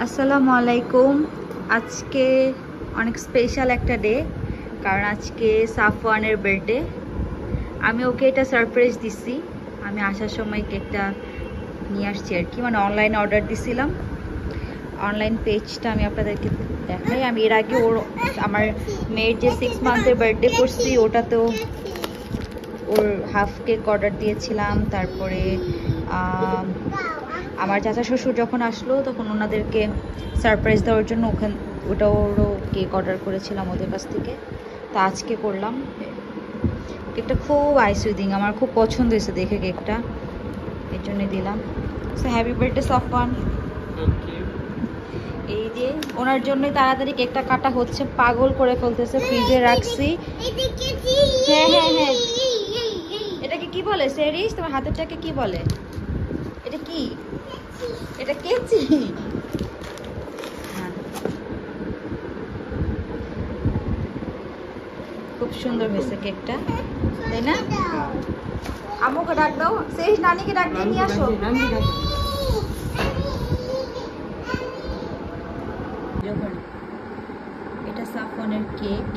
আসসালামু আলাইকুম। আজকে অনেক স্পেশাল একটা ডে, কারণ আজকে সাফওয়ানের বার্থডে। আমি ওকে এটা সারপ্রাইজ দিছি। আমি আসার সময় কেকটা নিয়ে আসছি আর কি, মানে অনলাইনে অর্ডার দিছিলাম। অনলাইন পেজটা আমি আপনাদেরকে দেখাই। আমি এর আগে আমার মেয়ের যে 6 মান্থের বার্থডে করছি, ওটাতেও ওর হাফ কেক অর্ডার দিয়েছিলাম। তারপরে আমার চাচা শ্বশুর যখন আসলো তখন ওনাদেরকে সারপ্রাইজ দেওয়ার জন্য ওরও কেক অর্ডার করেছিলাম ওদের কাছ থেকে। তা আজকে করলাম। কেকটা খুব আইসুইদিং, আমার খুব পছন্দ হয়েছে দেখে কেকটা, এর জন্য দিলাম। So happy birthday Safwan. এই যে ওনার জন্যই তাড়াতাড়ি কেকটা কাটা হচ্ছে, পাগল করে ফেলতেছে। ফ্রিজে রাখছি। হ্যাঁ হ্যাঁ হ্যাঁ, এটাকে কি বলে সেরিস? তোমার হাতেরটাকে কি বলে? এটা কি? এটা কেচি। খুব সুন্দর হয়েছে কেকটা, তাই না? আম্মুকে ডাক দাও, সেই নানিকে ডাক দিয়ে নিয়ে আসো। এটা সাফওয়ানের কেক।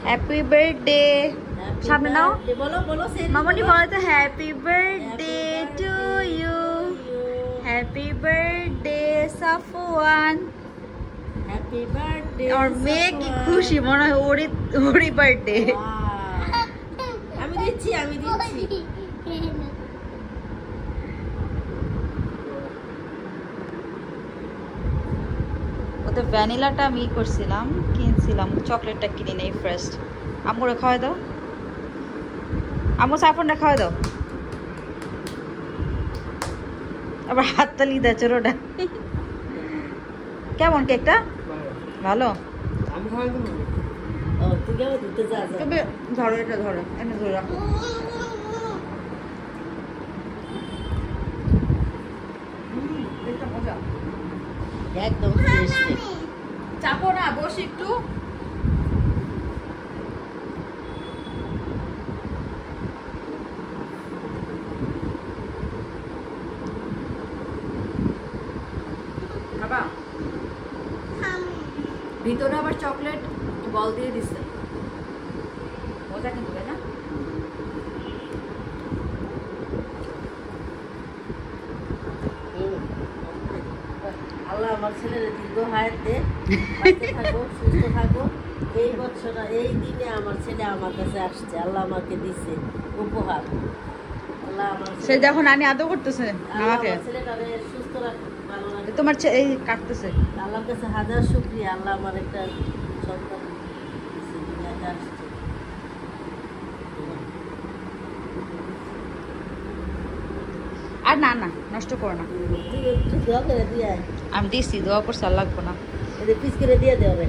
Happy birthday. সামনে নাও, মামনি বলো তো happy birthday to you. Happy birthday Safwan. Happy birthday. আর মেয়ে কি খুশি, মনে হয় ওরই বার্থডে। আমি দিচ্ছি ওতে ভ্যানিলাটা আমি কিনছিলাম, চকলেটটা কিনে নেই ফার্স্ট। আম্মুরে খাওয়াই দাও, আম্মু সাফওয়ানটা খাওয়াই দাও। আবার হাততালি দিচ্ছে ওটা। কেমন কেকটা? ভালো। আমি খাওয়াই দেবো। ও তুই কেমন দিতে যা। ধরো, এটা ধরো, এনে ধরে রাখো। এটা মজা একদম ফ্রেশ কেক। চাপো না, বসে একটু। ভিতরে আবার চকলেট বল দিয়ে দিছে, মজা কিন্তু, তাই না? আল্লাহ আমার ছেলের দীর্ঘ হায়াত দে, বাঁচতে থাকো, সুস্থ থাকো। এই বছর এই দিনে আমার ছেলে আমার কাছে আসছে, আল্লাহ আমাকে দিছে উপহার। আল্লাহ আমার সে যখন আমি আদর করতেছে আমাকে, ছেলেটারে সুস্থ রাখো, ভালো রাখো। তোমার এই কাটতেছে। আল্লাহর কাছে হাজার শুকরিয়া, আল্লাহ আমার একটা সন্তান দিছে, দুনিয়াতে আসছে। আর না না, নষ্ট করো না। তুই একটু দোয়া করে দিয়ে আয়। আমি দিছি, দোয়া করছি, আর লাগবো না। এদের পিস করে দিয়ে দেবে।